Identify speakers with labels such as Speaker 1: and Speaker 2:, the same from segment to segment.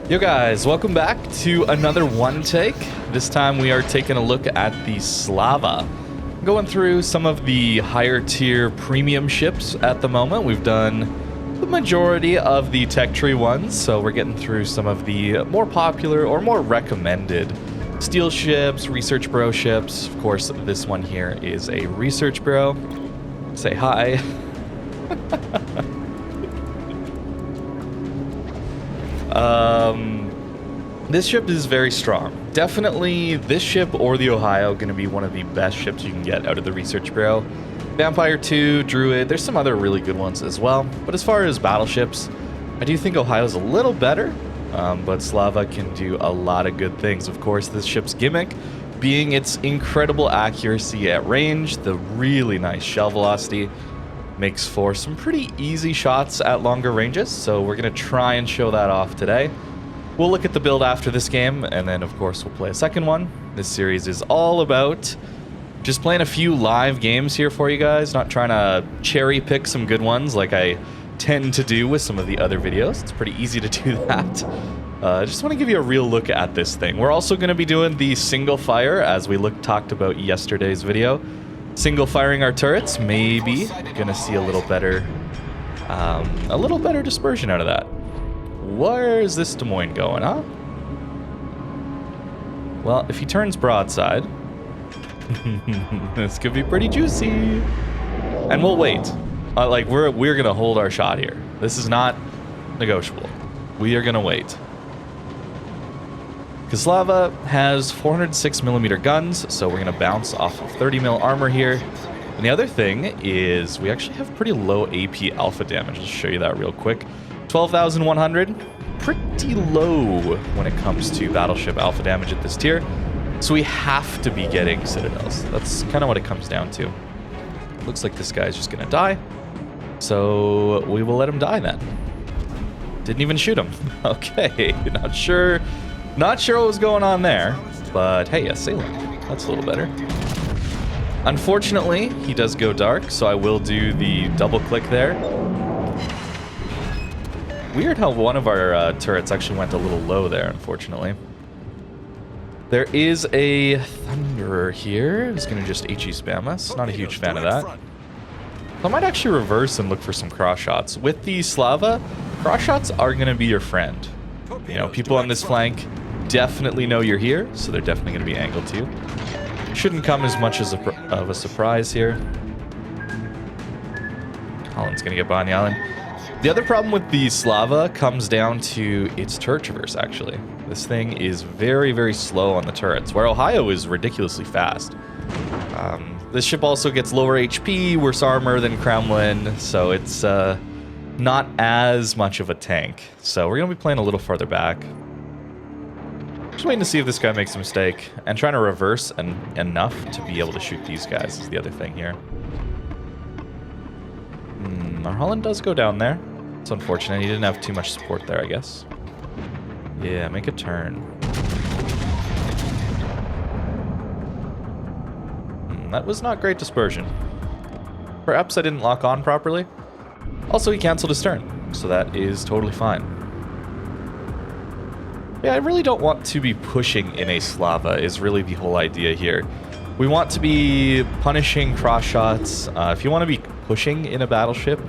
Speaker 1: Yo guys, welcome back to another one take. This time we are taking a look at the Slava. Going through some of the higher tier premium ships at the moment. We've done the majority of the tech tree ones, so we're getting through some of the more popular or more recommended steel ships, research bureau ships. Of course, this one here is a research bureau. Say hi. This ship is very strong. Definitely this ship or the Ohio going to be one of the best ships you can get out of the Research Bureau. Vampire 2, Druid, there's some other really good ones as well. But as far as battleships, I do think Ohio's a little better, but Slava can do a lot of good things. Of course, this ship's gimmick being its incredible accuracy at range, the really nice shell velocity, makes for some pretty easy shots at longer ranges, so we're going to try and show that off today. We'll look at the build after this game, and then of course we'll play a second one. This series is all about just playing a few live games here for you guys, not trying to cherry pick some good ones like I tend to do with some of the other videos. It's pretty easy to do that. Just want to give you a real look at this thing. We're also going to be doing the single fire, as we talked about yesterday's video. Single firing our turrets, maybe gonna see a little better dispersion out of that. Where is this Des Moines going, huh? Well, if he turns broadside, this could be pretty juicy. And we'll wait. We're gonna hold our shot here. This is not negotiable. We are gonna wait. Slava has 406mm guns, so we're going to bounce off of 30mm armor here. And the other thing is we actually have pretty low AP alpha damage. I'll show you that real quick. 12,100, pretty low when it comes to battleship alpha damage at this tier. So we have to be getting citadels. That's kind of what it comes down to. Looks like this guy's just going to die. So we will let him die then. Didn't even shoot him. Okay, not sure what was going on there, but hey, a sailing. That's a little better. Unfortunately, he does go dark, so I will do the double click there. Weird how one of our turrets actually went a little low there, unfortunately. There is a Thunderer here who's going to just HE spam us. Not a huge fan of that. So I might actually reverse and look for some cross shots. With the Slava, cross shots are going to be your friend. You know, people on this flank definitely know you're here, so they're definitely going to be angled to you. Shouldn't come as much as of a surprise here. Holland's going to get behind the island. The other problem with the Slava comes down to its turret traverse, actually. This thing is very, very slow on the turrets, where Ohio is ridiculously fast. This ship also gets lower HP, worse armor than Kremlin, so it's not as much of a tank. So we're going to be playing a little farther back. Just waiting to see if this guy makes a mistake, and trying to reverse enough to be able to shoot these guys is the other thing here. Our Holland does go down there. It's unfortunate. He didn't have too much support there, I guess. Yeah, make a turn. That was not great dispersion. Perhaps I didn't lock on properly. Also, he canceled his turn, so that is totally fine. Yeah, I really don't want to be pushing in a Slava is really the whole idea here. We want to be punishing cross shots. If you want to be pushing in a battleship,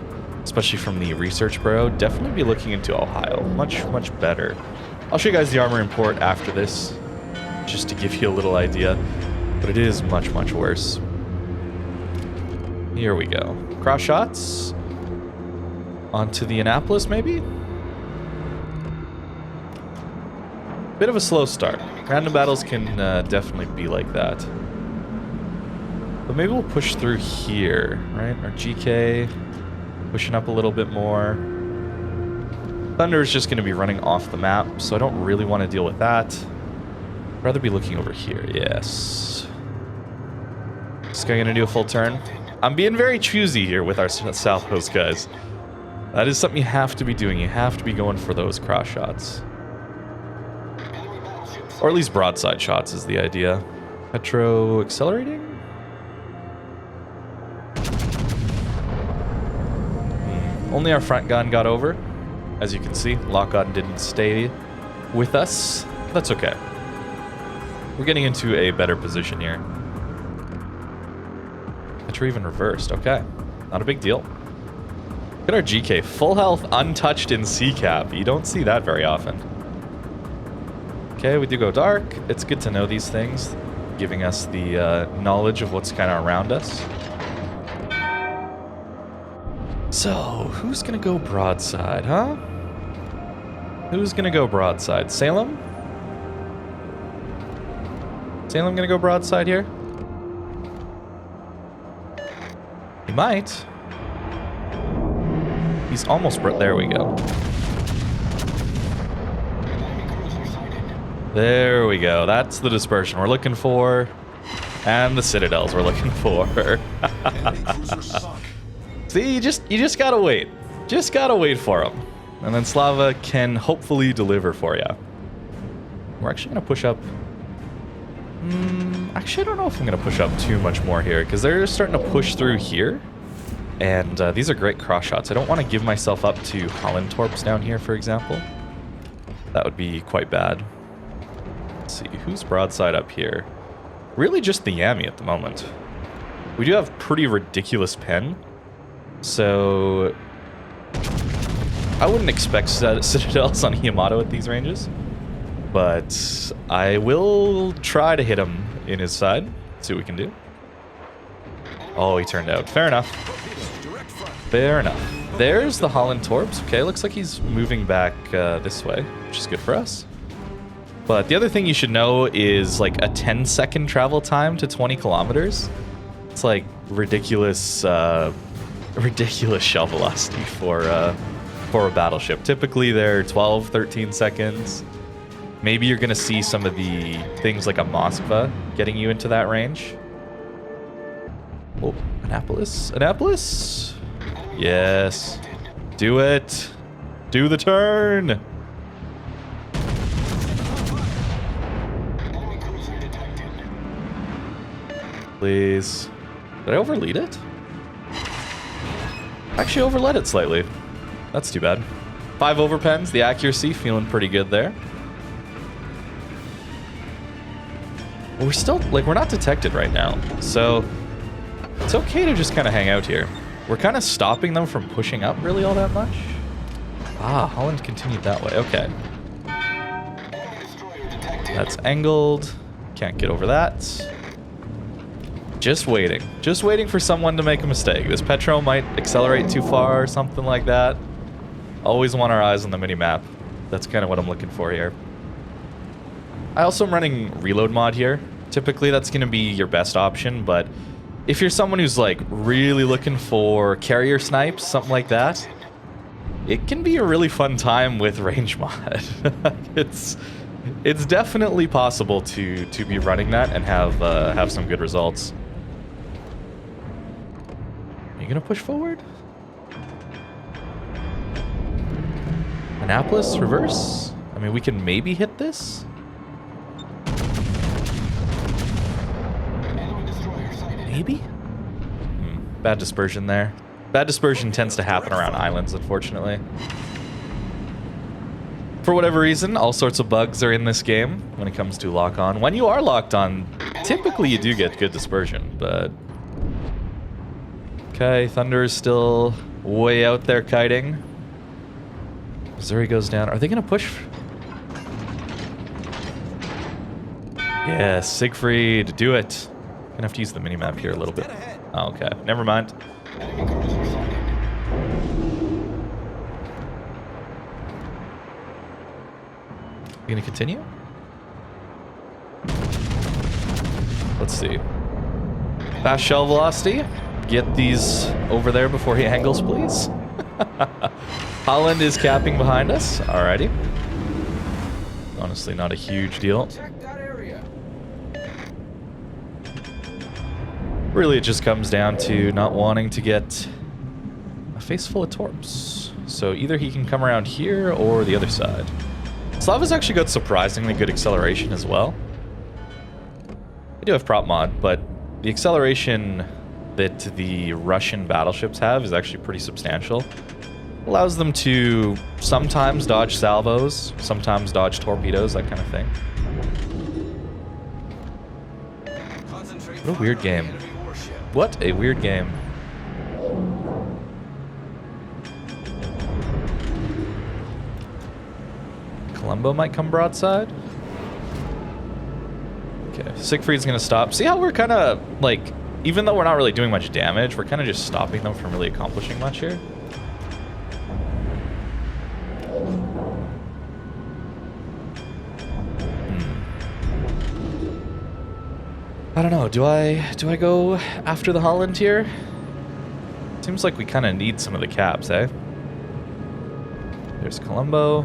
Speaker 1: especially from the Research Bureau, definitely be looking into Ohio. Much, much better. I'll show you guys the armor import after this, just to give you a little idea. But it is much, much worse. Here we go. Cross shots. Onto the Annapolis, maybe? Bit of a slow start. Random battles can definitely be like that. But maybe we'll push through here, right? Our GK pushing up a little bit more. Thunder is just going to be running off the map, so I don't really want to deal with that. I'd rather be looking over here. Yes. This guy going to do a full turn? I'm being very choosy here with our South Coast guys. That is something you have to be doing. You have to be going for those cross shots. Or at least broadside shots is the idea. Petro accelerating? Only our front gun got over. As you can see, lock on didn't stay with us. That's okay. We're getting into a better position here. Entry even reversed. Okay. Not a big deal. Look at our GK. Full health, untouched in C-cap. You don't see that very often. Okay, we do go dark. It's good to know these things, giving us the knowledge of what's kind of around us. So, who's going to go broadside, huh? Who's going to go broadside? Salem? Salem going to go broadside here? He might. He's almost... There we go. There we go. That's the dispersion we're looking for. And the citadels we're looking for. See, you just gotta wait. Just gotta wait for them. And then Slava can hopefully deliver for you. We're actually gonna push up... actually, I don't know if I'm gonna push up too much more here, because they're starting to push through here. And these are great cross shots. I don't want to give myself up to Holland torps down here, for example. That would be quite bad. Let's see, who's broadside up here? Really just the Yami at the moment. We do have pretty ridiculous pen. So I wouldn't expect citadels on Yamato at these ranges. But I will try to hit him in his side. See what we can do. Oh, he turned out. Fair enough. Fair enough. There's the Holland torps. Okay, looks like he's moving back this way, which is good for us. But the other thing you should know is like a 10-second travel time to 20 kilometers. It's like ridiculous, ridiculous shell velocity for a battleship. Typically they're 12, 13 seconds. Maybe you're gonna see some of the things like a Moskva getting you into that range. Oh, Annapolis? Annapolis? Yes. Do it. Do the turn. Please. Did I overlead it? Actually overled it slightly. That's too bad. 5 overpens, the accuracy feeling pretty good there. We're still, like, we're not detected right now, so it's okay to just kind of hang out here. We're kind of stopping them from pushing up really all that much. Ah, Holland continued that way. Okay. That's angled. Can't get over that. Just waiting. Just waiting for someone to make a mistake. This Petro might accelerate too far or something like that. Always want our eyes on the mini-map. That's kind of what I'm looking for here. I also am running reload mod here. Typically that's going to be your best option, but if you're someone who's like really looking for carrier snipes, something like that, it can be a really fun time with range mod. It's definitely possible to be running that and have some good results. Are you gonna push forward? Annapolis reverse? I mean, we can maybe hit this. Maybe? Bad dispersion there. Bad dispersion tends to happen around islands, unfortunately. For whatever reason, all sorts of bugs are in this game when it comes to lock-on. When you are locked on, typically you do get good dispersion, but... Okay, Thunder is still way out there kiting. Missouri goes down. Are they going to push? Yes, Siegfried, do it. Gonna have to use the minimap here a little bit. Oh, okay, never mind. You gonna continue? Let's see. Fast shell velocity. Get these over there before he angles, please. Holland is capping behind us. Alrighty. Honestly, not a huge deal. Really, it just comes down to not wanting to get a face full of torps. So either he can come around here or the other side. Slava's actually got surprisingly good acceleration as well. I do have prop mod, but the acceleration that the Russian battleships have is actually pretty substantial. Allows them to sometimes dodge salvos, sometimes dodge torpedoes, that kind of thing. What a weird game. What a weird game. Columbo might come broadside. Okay, Siegfried's gonna stop. See how we're kind of, like, even though we're not really doing much damage, we're kind of just stopping them from really accomplishing much here. I don't know. Do I go after the Holland here? Seems like we kind of need some of the caps, eh? There's Columbo.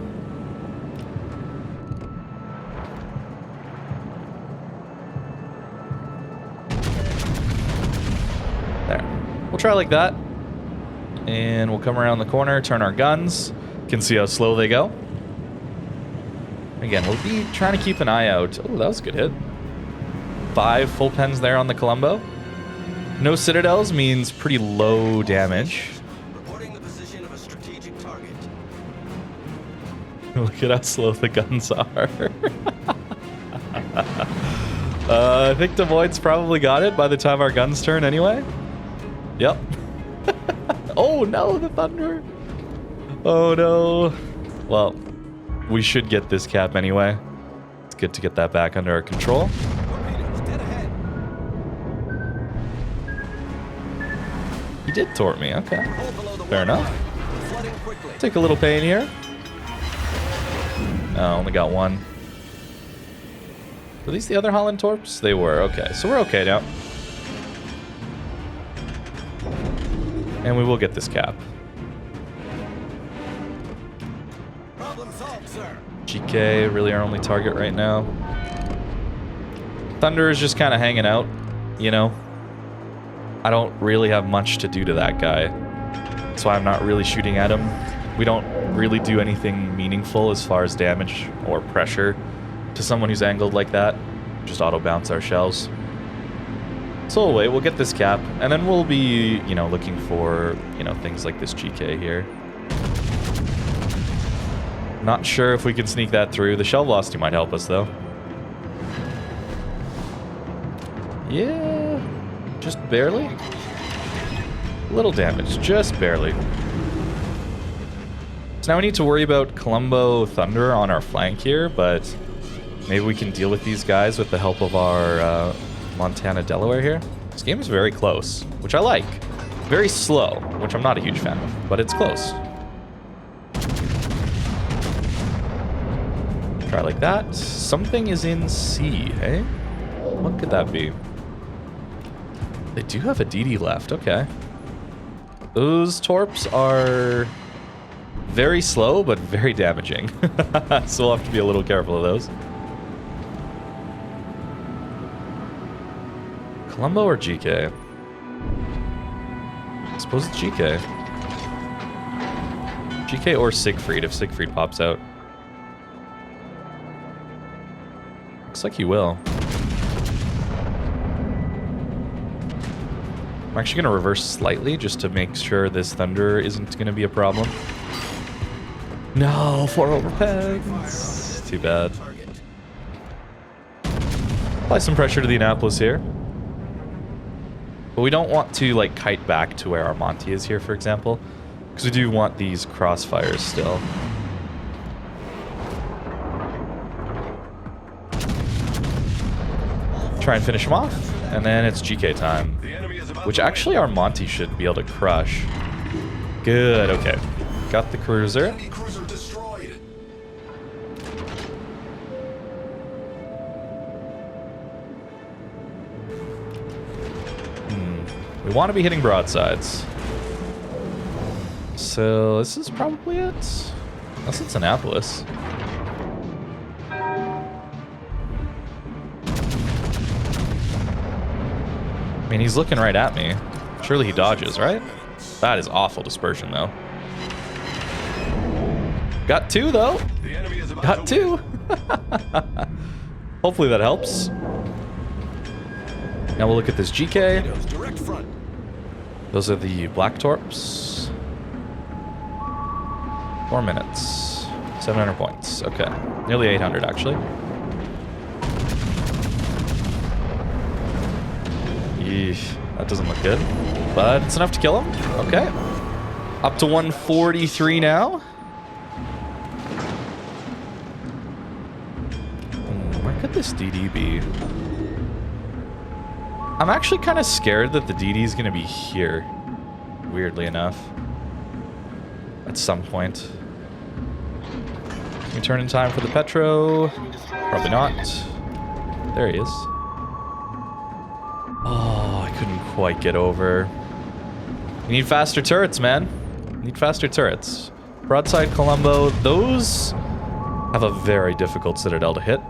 Speaker 1: There. We'll try like that. And we'll come around the corner, turn our guns. Can see how slow they go. Again, we'll be trying to keep an eye out. Oh, that was a good hit. 5 full pens there on the Columbo. No citadels means pretty low damage.
Speaker 2: Reporting the position of a strategic target.
Speaker 1: Look at how slow the guns are. I think Devoid's probably got it by the time our guns turn anyway. Yep. Oh no, the Thunder. Oh no. Well, we should get this cap anyway. It's good to get that back under our control. He did tort me, okay. Fair enough. Take a little pain here. Oh, only got one. Were these the other Holland torps? They were, okay. So we're okay now. And we will get this cap.
Speaker 2: Problem solved, sir.
Speaker 1: GK, really our only target right now. Thunder is just kind of hanging out, you know. I don't really have much to do to that guy. That's why I'm not really shooting at him. We don't really do anything meaningful as far as damage or pressure to someone who's angled like that. Just auto bounce our shells. So we'll wait, we'll get this cap, and then we'll be, you know, looking for, you know, things like this GK here. Not sure if we can sneak that through. The shell velocity might help us, though. Yeah, just barely. Little damage, just barely. So now we need to worry about Columbo Thunder on our flank here, but maybe we can deal with these guys with the help of our Montana Delaware here. This game is very close, which I like. Very slow, which I'm not a huge fan of, but it's close. Try like that. Something is in C, hey? What could that be? They do have a DD left, okay. Those torps are very slow, but very damaging. So we'll have to be a little careful of those. Columbo or GK? I suppose it's GK. GK or Siegfried, if Siegfried pops out. Looks like he will. I'm actually going to reverse slightly just to make sure this Thunder isn't going to be a problem. No, 4 overpens. Too bad. Apply some pressure to the Annapolis here. But we don't want to, like, kite back to where our Monty is here, for example. Because we do want these crossfires still. Try and finish him off. And then it's GK time. Which actually our Monty should be able to crush. Good, okay. Got the cruiser. We want to be hitting broadsides. So this is probably it. Unless it's Annapolis. I mean, he's looking right at me. Surely he dodges, right? That is awful dispersion, though. Got 2, though. Got 2. Hopefully that helps. Now we'll look at this GK. Those are the black torps. 4 minutes. 700 points. Okay. Nearly 800, actually. Yeesh. That doesn't look good. But it's enough to kill him. Okay. Up to 143 now. Where could this DD be? I'm actually kind of scared that the DD is going to be here. Weirdly enough. At some point. Can we turn in time for the Petro? Probably not. There he is. Oh, I couldn't quite get over. You need faster turrets, man. You need faster turrets. Broadside Colombo, those have a very difficult citadel to hit.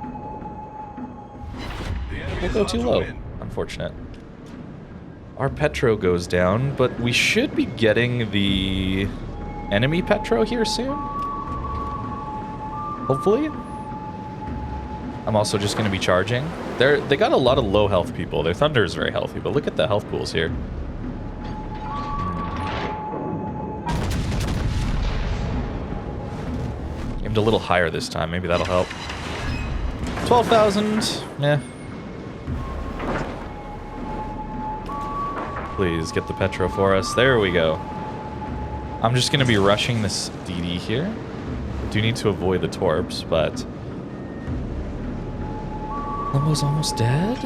Speaker 1: We'll go too low. Unfortunate. Our Petro goes down, but we should be getting the enemy Petro here soon. Hopefully. I'm also just going to be charging. They got a lot of low health people. Their Thunder is very healthy, but look at the health pools here. Aimed a little higher this time. Maybe that'll help. 12,000. Yeah. Please get the Petro for us. There we go. I'm just going to be rushing this DD here. Do need to avoid the torps, but Colombo's almost dead.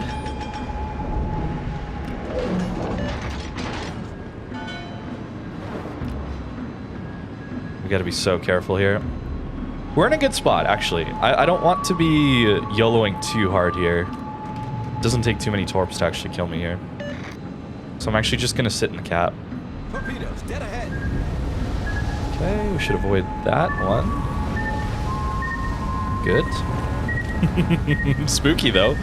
Speaker 1: We got to be so careful here. We're in a good spot, actually. I don't want to be YOLOing too hard here. It doesn't take too many torps to actually kill me here. So I'm actually just going to sit in the cap.
Speaker 2: Torpedoes, dead ahead.
Speaker 1: Okay, we should avoid that one. Good. Spooky, though.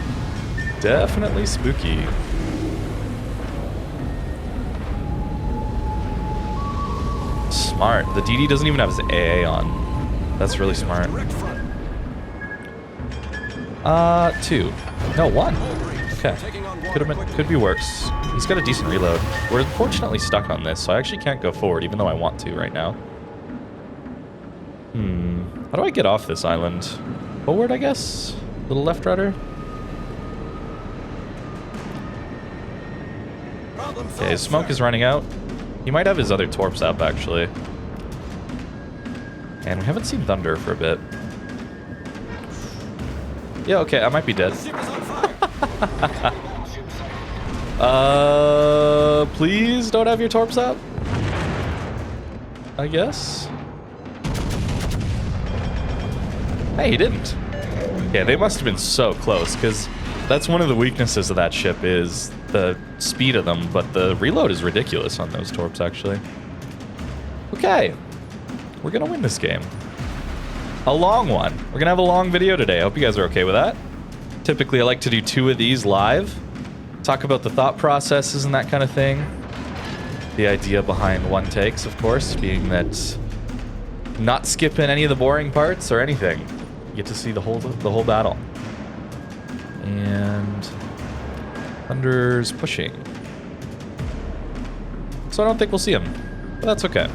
Speaker 1: Definitely spooky. Smart. The DD doesn't even have his AA on. That's really smart. 2. No, 1. Okay. Could be worse. He's got a decent reload. We're unfortunately stuck on this, so I actually can't go forward, even though I want to right now. How do I get off this island? Forward, I guess? Little left rudder? Okay, his smoke is running out. He might have his other torps up, actually. And we haven't seen Thunder for a bit. Yeah, okay, I might be dead. Please don't have your torps up. I guess. Hey, he didn't. Yeah, they must have been so close, because that's one of the weaknesses of that ship is the speed of them, but the reload is ridiculous on those torps, actually. Okay. We're going to win this game. A long one. We're going to have a long video today. I hope you guys are okay with that. Typically, I like to do 2 of these live. Talk about the thought processes and that kind of thing. The idea behind one takes, of course, being that not skipping any of the boring parts or anything. You get to see the whole battle. And Thunder's pushing. So I don't think we'll see him. But that's okay.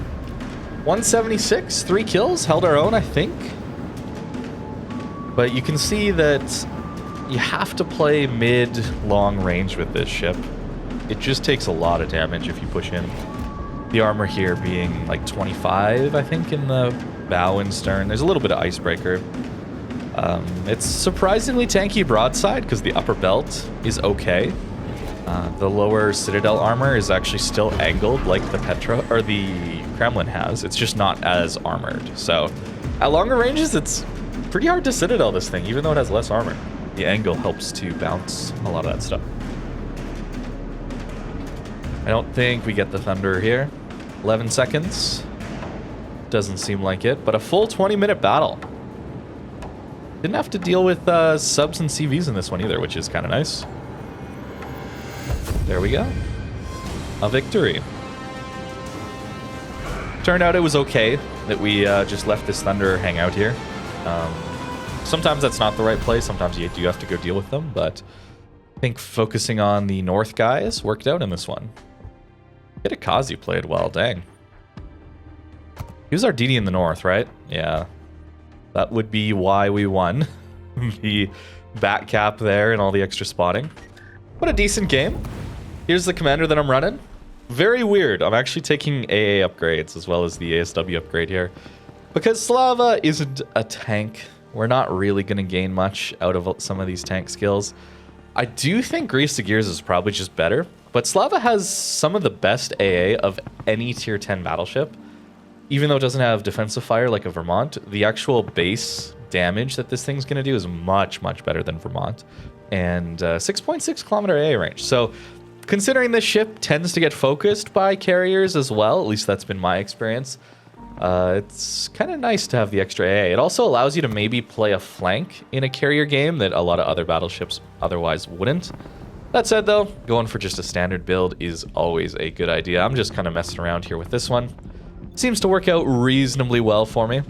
Speaker 1: 176, 3 kills, held our own, I think. But you can see that you have to play mid-long range with this ship. It just takes a lot of damage if you push in. The armor here being like 25, I think, in the bow and stern. There's a little bit of icebreaker. It's surprisingly tanky broadside because the upper belt is okay. The lower citadel armor is actually still angled like the Petra or the Kremlin has. It's just not as armored. So at longer ranges, it's pretty hard to citadel this thing, even though it has less armor. The angle helps to bounce a lot of that stuff. I don't think we get the Thunder here. 11 seconds. Doesn't seem like it, but a full 20-minute battle. Didn't have to deal with subs and CVs in this one either, which is kind of nice. There we go. A victory. Turned out it was okay that we just let this Thunder hang out here. Sometimes that's not the right play. Sometimes you do have to go deal with them, but I think focusing on the north guys worked out in this one. Hitakazi played well, dang. He was our DD in the north, right? Yeah. That would be why we won. The back cap there and all the extra spotting. What a decent game. Here's the commander that I'm running. Very weird. I'm actually taking AA upgrades as well as the ASW upgrade here. Because Slava isn't a tank, we're not really going to gain much out of some of these tank skills. I do think Grease to Gears is probably just better, but Slava has some of the best AA of any tier 10 battleship. Even though it doesn't have defensive fire like a Vermont, the actual base damage that this thing's going to do is much, much better than Vermont. And 6.6 kilometer AA range. So considering this ship tends to get focused by carriers as well, at least that's been my experience, it's kind of nice to have the extra AA. It also allows you to maybe play a flank in a carrier game that a lot of other battleships otherwise wouldn't. That said though, going for just a standard build is always a good idea. I'm just kind of messing around here with this one. Seems to work out reasonably well for me.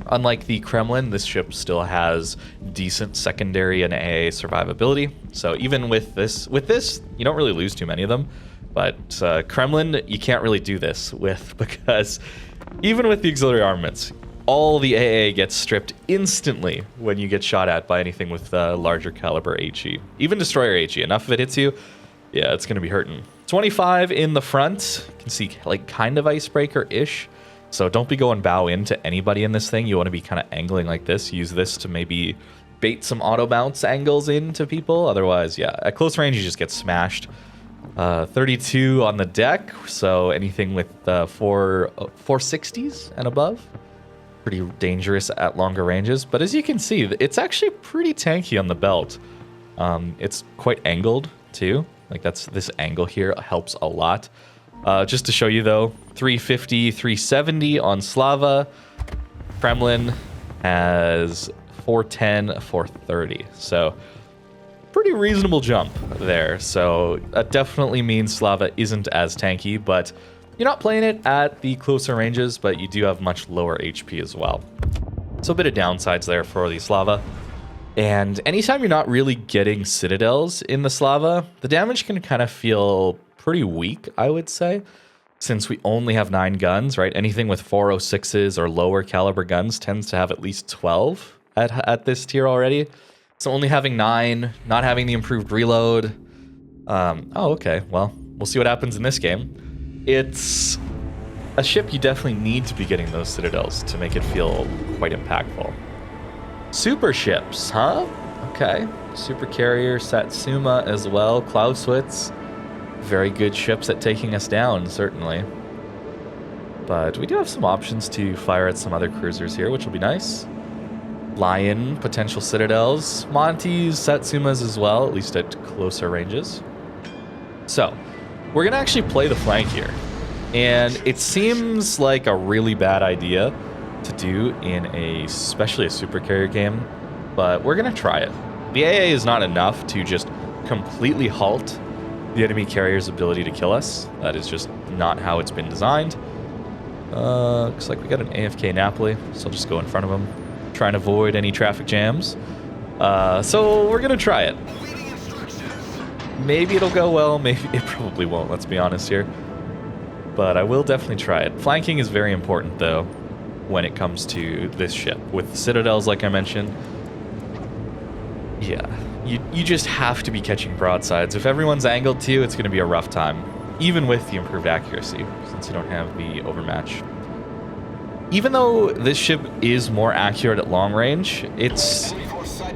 Speaker 1: Unlike the Kremlin, this ship still has decent secondary and AA survivability. So even with this, you don't really lose too many of them. But Kremlin, you can't really do this with, because even with the auxiliary armaments, all the AA gets stripped instantly when you get shot at by anything with larger caliber HE. Even destroyer HE, enough of it hits you, yeah, it's going to be hurting. 25 in the front. You can see like kind of icebreaker-ish. So don't be going bow into anybody in this thing. You want to be kind of angling like this. Use this to maybe bait some auto bounce angles into people. Otherwise, yeah, at close range, you just get smashed. 32 on the deck. So anything with 460s and above. Pretty dangerous at longer ranges. But as you can see, it's actually pretty tanky on the belt. It's quite angled too. Like this angle here helps a lot. Just to show you though, 350, 370 on Slava. Kremlin has 410, 430. So pretty reasonable jump there. So that definitely means Slava isn't as tanky, but you're not playing it at the closer ranges, but you do have much lower HP as well. So a bit of downsides there for the Slava. And anytime you're not really getting citadels in the Slava, the damage can kind of feel pretty weak, I would say, since we only have 9 guns, right? Anything with 406s or lower caliber guns tends to have at least 12 at this tier already. So only having 9, not having the improved reload. Oh, okay. Well, we'll see what happens in this game. It's a ship you definitely need to be getting those citadels to make it feel quite impactful. Super ships, huh? Okay. Super carrier, Satsuma as well. Clausewitz. Very good ships at taking us down, certainly. But we do have some options to fire at some other cruisers here, which will be nice. Lion, potential citadels. Montes, Satsumas as well, at least at closer ranges. So, we're going to actually play the flank here. And it seems like a really bad idea to do in especially a super carrier game, but we're going to try it. The AA is not enough to just completely halt the enemy carrier's ability to kill us. That is just not how it's been designed. Looks like we got an AFK Napoli, so I'll just go in front of him. Try and avoid any traffic jams. So we're gonna try it. Maybe it'll go well, maybe it probably won't, let's be honest here. But I will definitely try it. Flanking is very important though, when it comes to this ship. With the citadels, like I mentioned, yeah, you just have to be catching broadsides. If everyone's angled to you, it's going to be a rough time, even with the improved accuracy, since you don't have the overmatch. Even though this ship is more accurate at long range, it's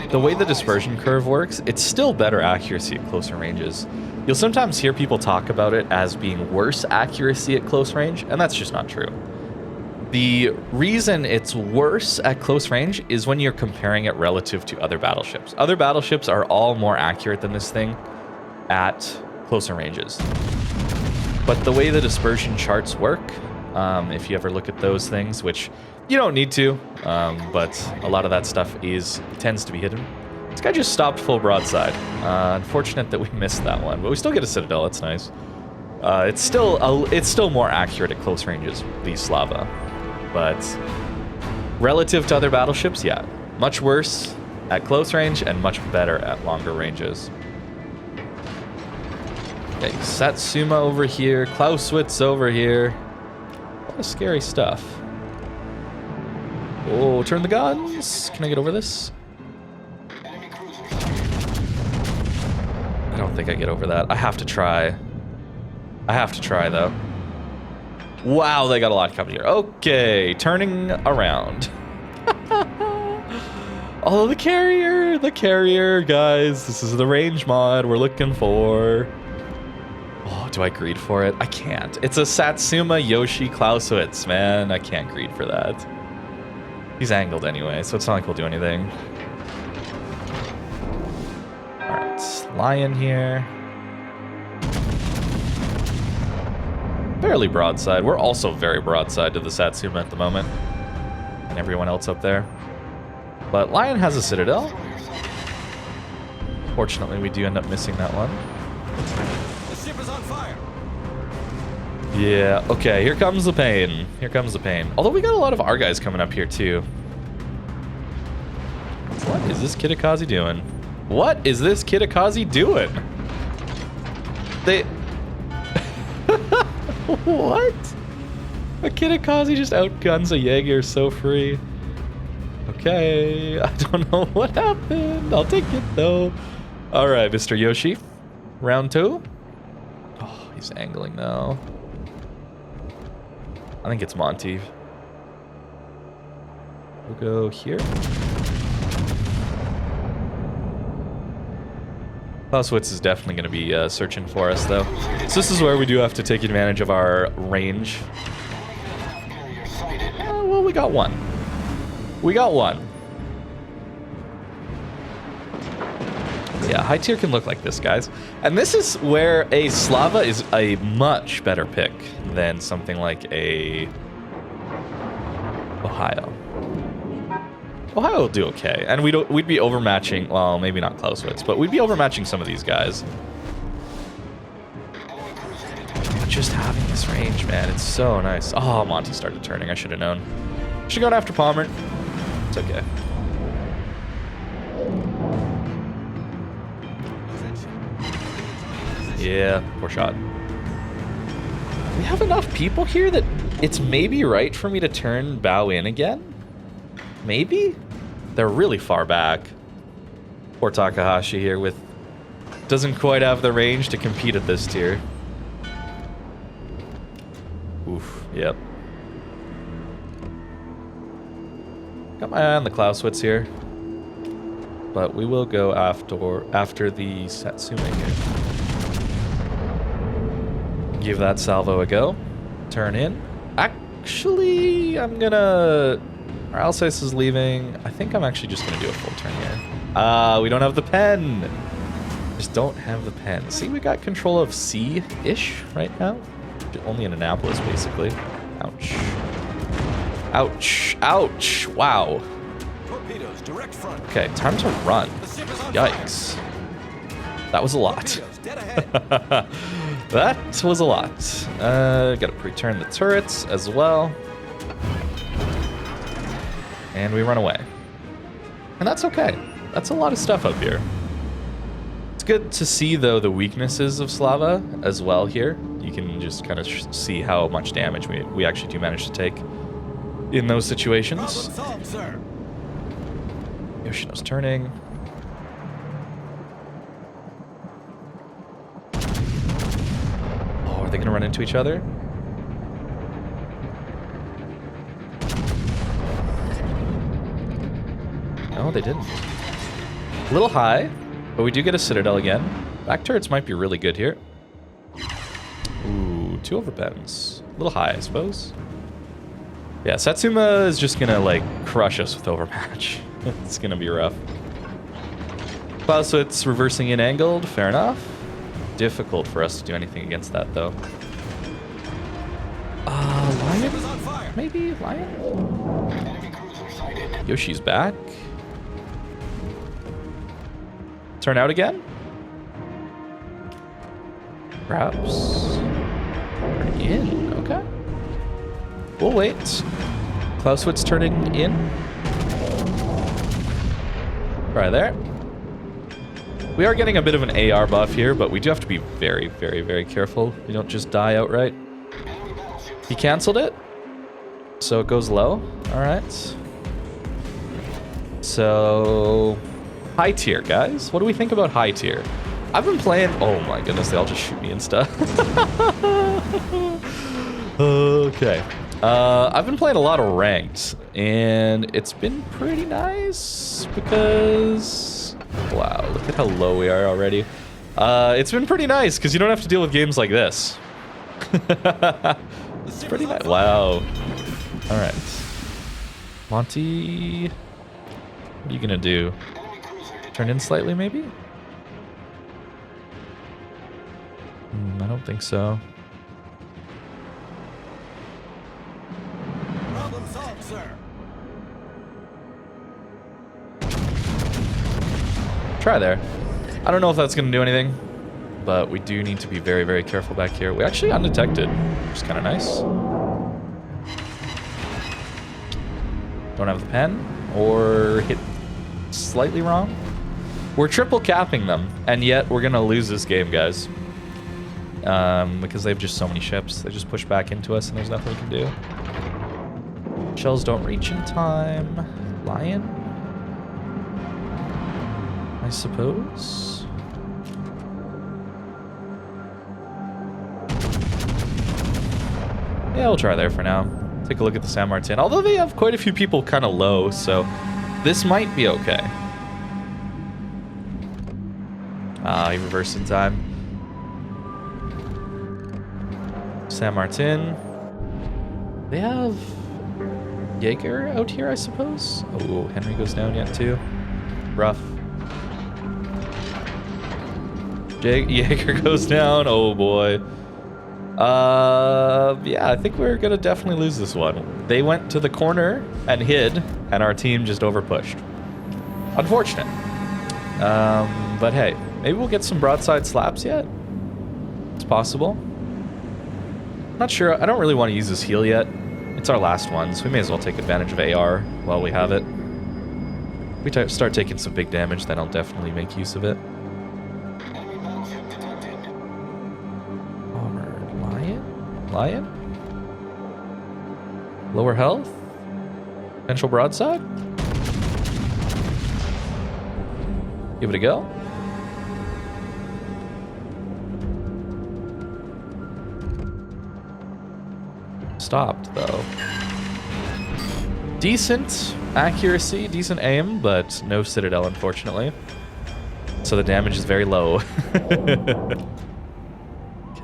Speaker 1: the way the dispersion curve works, it's still better accuracy at closer ranges. You'll sometimes hear people talk about it as being worse accuracy at close range, and that's just not true. The reason it's worse at close range is when you're comparing it relative to other battleships. Other battleships are all more accurate than this thing at closer ranges. But the way the dispersion charts work, if you ever look at those things, which you don't need to, but a lot of that stuff tends to be hidden. This guy just stopped full broadside. Unfortunate that we missed that one, but we still get a citadel. That's nice. It's still more accurate at close ranges, the Slava. But relative to other battleships, yeah, much worse at close range and much better at longer ranges. Okay, Satsuma over here, Clausewitz over here. A lot of scary stuff. Oh, turn the guns. Can I get over this? I don't think I get over that. I have to try. I have to try, though. Wow, they got a lot coming here. Okay, turning around. Oh, the carrier, guys. This is the range mod we're looking for. Oh, do I greed for it? I can't. It's a Satsuma Yoshi Clausewitz, man. I can't greed for that. He's angled anyway, so it's not like we'll do anything. Alright, Lion here. Barely broadside. We're also very broadside to the Satsuma at the moment. And everyone else up there. But Lion has a Citadel. Fortunately, we do end up missing that one.
Speaker 2: The ship is on fire.
Speaker 1: Yeah, okay, here comes the pain. Here comes the pain. Although we got a lot of our guys coming up here, too. What is this Kitakazi doing? What is this Kitakazi doing? They... What? A Kitakazi just outguns a Jaeger so free. Okay, I don't know what happened. I'll take it, though. All right, Mr. Yoshi. Round 2. Oh, he's angling now. I think it's Monty. We'll go here. Clausewitz is definitely going to be searching for us, though. So this is where we do have to take advantage of our range. Well, we got one. We got one. Yeah, high tier can look like this, guys. And this is where a Slava is a much better pick than something like a Ohio. Ohio will do okay, and we'd be overmatching. Well, maybe not Clausewitz, but we'd be overmatching some of these guys. But just having this range, man, it's so nice. Oh, Monty started turning. I should have known. Should have gone after Palmer. It's okay. Yeah, poor shot. We have enough people here that it's maybe right for me to turn bow in again. Maybe? They're really far back. Poor Takahashi here with... Doesn't quite have the range to compete at this tier. Oof, yep. Got my eye on the Clausewitz here. But we will go after the Satsuma here. Give that salvo a go. Turn in. Actually, I'm gonna... Our Alsace is leaving. I think I'm actually just gonna do a full turn here. We don't have the pen. Just don't have the pen. See, we got control of C-ish right now. Only in Annapolis, basically. Ouch. Ouch. Ouch. Wow.
Speaker 2: Torpedoes, direct front.
Speaker 1: Okay, time to run. Yikes. That was a lot.
Speaker 2: Torpedoes, dead ahead.
Speaker 1: That was a lot. Gotta pre-turn the turrets as well. And we run away. And that's okay. That's a lot of stuff up here. It's good to see, though, the weaknesses of Slava as well here. You can just kind of see how much damage we actually do manage to take in those situations.
Speaker 2: Problem solved, sir.
Speaker 1: Yoshino's turning. Oh, are they going to run into each other? No, they didn't. A little high, but we do get a Citadel again. Back turrets might be really good here. Ooh, 2 overpens. A little high, I suppose. Yeah, Satsuma is just gonna, like, crush us with overmatch. It's gonna be rough. Clausewitz reversing in angled, fair enough. Difficult for us to do anything against that, though. Lion? Maybe? Lion? Yoshi's back. Turn out again? Perhaps. Turn in, okay. We'll wait. Clausewitz turning in. Try there. We are getting a bit of an AR buff here, but we do have to be very, very, very careful. We don't just die outright. He canceled it, so it goes low. All right. So, high tier, guys. What do we think about high tier? I've been playing... Oh my goodness, they all just shoot me and stuff. Okay. I've been playing a lot of ranked, and it's been pretty nice because... Wow, look at how low we are already. It's been pretty nice because you don't have to deal with games like this. It's pretty nice. Wow. All right. Monty, what are you gonna do? Turn in slightly, maybe? I don't think so.
Speaker 2: Problem solved, sir.
Speaker 1: Try there. I don't know if that's gonna do anything, but we do need to be very, very careful back here. We're actually undetected, which is kind of nice. Don't have the pen, or hit slightly wrong. We're triple capping them, and yet we're gonna lose this game, guys. Because they have just so many ships. They just push back into us, and there's nothing we can do. Shells don't reach in time. Lion? I suppose? Yeah, we'll try there for now. Take a look at the San Martin. Although they have quite a few people kind of low, so this might be okay. Ah, he reversed in time. San Martin. They have Jaeger out here, I suppose. Oh, Henry goes down yet too. Rough. Jaeger goes down. Oh boy. Yeah, I think we're gonna definitely lose this one. They went to the corner and hid, and our team just overpushed. Unfortunate. But hey, maybe we'll get some broadside slaps yet. It's possible. Not sure. I don't really want to use this heal yet. It's our last one, so we may as well take advantage of AR while we have it. If we start taking some big damage, then I'll definitely make use of it. Lion? Lower health? Potential broadside? Give it a go. Stopped, though. Decent accuracy, decent aim, but no Citadel, unfortunately. So the damage is very low. Okay,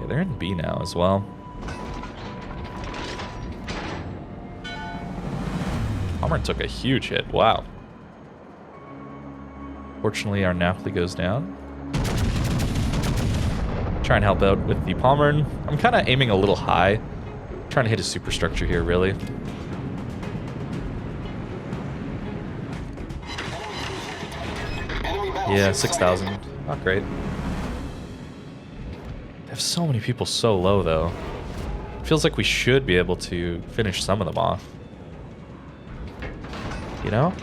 Speaker 1: they're in B now as well. Bomber took a huge hit. Wow. Fortunately, our Naphtali goes down. Try and help out with the Pommern. I'm kind of aiming a little high. Trying to hit a superstructure here, really. Yeah, 6,000. Not great. They have so many people so low, though. Feels like we should be able to finish some of them off. You know?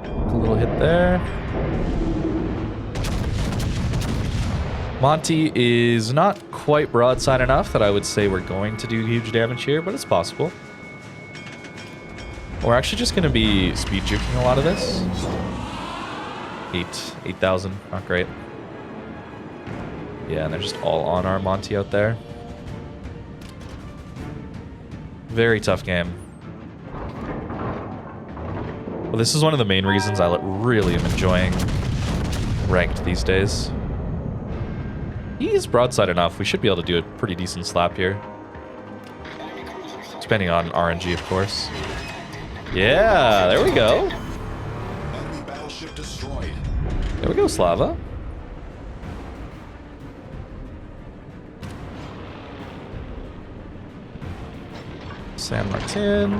Speaker 1: A little hit there. Monty is not quite broadside enough that I would say we're going to do huge damage here, but it's possible. We're actually just going to be speed juking a lot of this. 8,000, not great. Yeah, and they're just all on our Monty out there. Very tough game. Well, this is one of the main reasons I really am enjoying ranked these days. He's broadside enough. We should be able to do a pretty decent slap here. Depending on RNG, of course. Yeah, there we go.
Speaker 3: Enemy battleship destroyed.
Speaker 1: There we go, Slava. San Martin.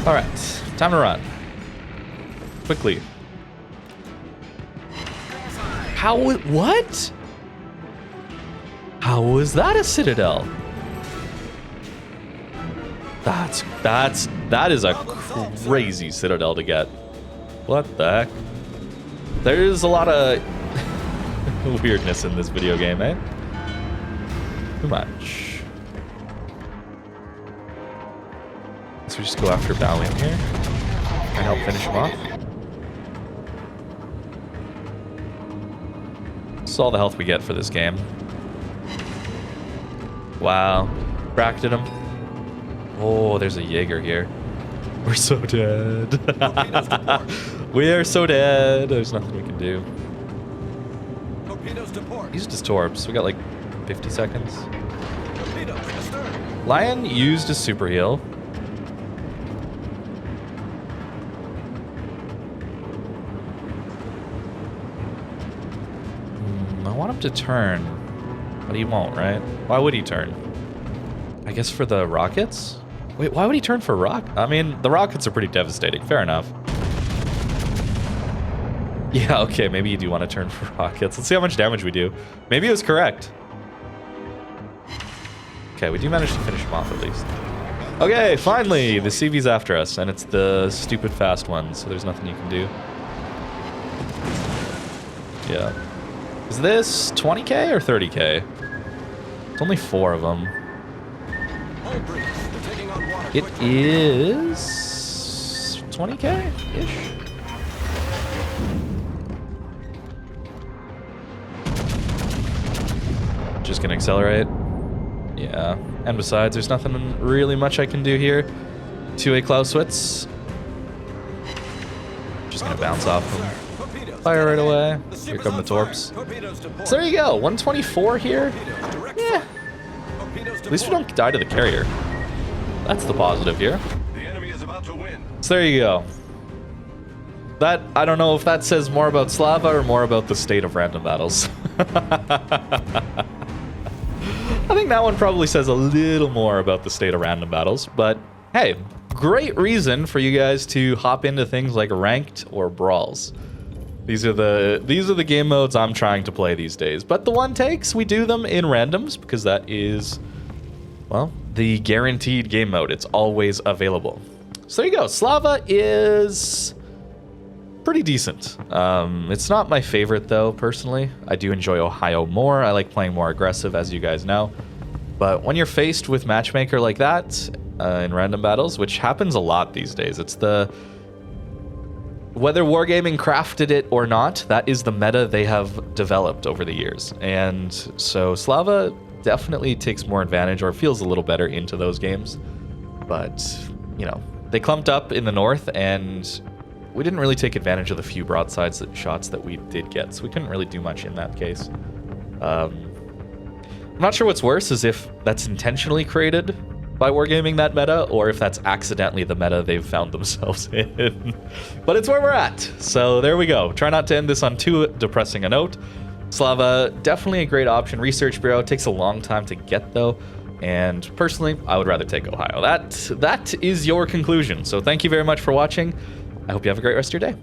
Speaker 1: All right, time to run. Quickly. What? How was that a Citadel? That is a crazy Citadel to get. What the heck? There's a lot of weirdness in this video game, eh? Too much. So we just go after Bowing here and help finish him off. This is all the health we get for this game. Wow. Bracketed him. Oh, there's a Jaeger here. We're so dead. We are so dead. There's nothing we can do.
Speaker 2: Torpedoes to port.
Speaker 1: Used his torps. We got like 50 seconds.
Speaker 2: Torpedoes astern.
Speaker 1: Lion used his super heal. I want him to turn, but he won't, right? Why would he turn? I guess for the rockets? Wait, why would he turn for I mean, the rockets are pretty devastating. Fair enough. Yeah, okay, maybe you do want to turn for rockets. Let's see how much damage we do. Maybe it was correct. Okay, we do manage to finish him off at least. Okay, finally, the CV's after us, and it's the stupid fast one, so there's nothing you can do. Yeah. Is this 20k or 30k? It's only 4 of them.
Speaker 2: Hull breach. They're taking on water
Speaker 1: It
Speaker 2: quickly.
Speaker 1: is 20k-ish. Just gonna accelerate. Yeah. And besides, there's nothing really much I can do here. 2A Clausewitz. Just gonna bounce off him.
Speaker 2: Torpedoes.
Speaker 1: Fire right away.
Speaker 2: The ship
Speaker 1: Here
Speaker 2: is
Speaker 1: come the
Speaker 2: on fire.
Speaker 1: torps.
Speaker 2: Torpedoes to port.
Speaker 1: So there you go. 124 here.
Speaker 2: Torpedoes direct
Speaker 1: Yeah.
Speaker 2: front. Torpedoes to
Speaker 1: At least we
Speaker 2: port.
Speaker 1: don't die to the carrier. That's the positive here.
Speaker 3: The enemy is about to win.
Speaker 1: So there you go. That, I don't know if that says more about Slava or more about the state of random battles. I think that one probably says a little more about the state of random battles, but hey, great reason for you guys to hop into things like ranked or brawls. These are the game modes I'm trying to play these days. But the one takes, we do them in randoms because that is, well, the guaranteed game mode. It's always available. So there you go. Slava is pretty decent. It's not my favorite though, personally. I do enjoy Ohio more. I like playing more aggressive, as you guys know. But when you're faced with Matchmaker like that in random battles, which happens a lot these days, it's the... Whether Wargaming crafted it or not, that is the meta they have developed over the years. And so Slava definitely takes more advantage or feels a little better into those games. But, you know, they clumped up in the north and we didn't really take advantage of the few broadsides shots that we did get, so we couldn't really do much in that case. I'm not sure what's worse, is if that's intentionally created by Wargaming, that meta, or if that's accidentally the meta they've found themselves in. But it's where we're at, so there we go. Try not to end this on too depressing a note. Slava, definitely a great option. Research Bureau takes a long time to get, though, and personally, I would rather take Ohio. That is your conclusion, so thank you very much for watching. I hope you have a great rest of your day.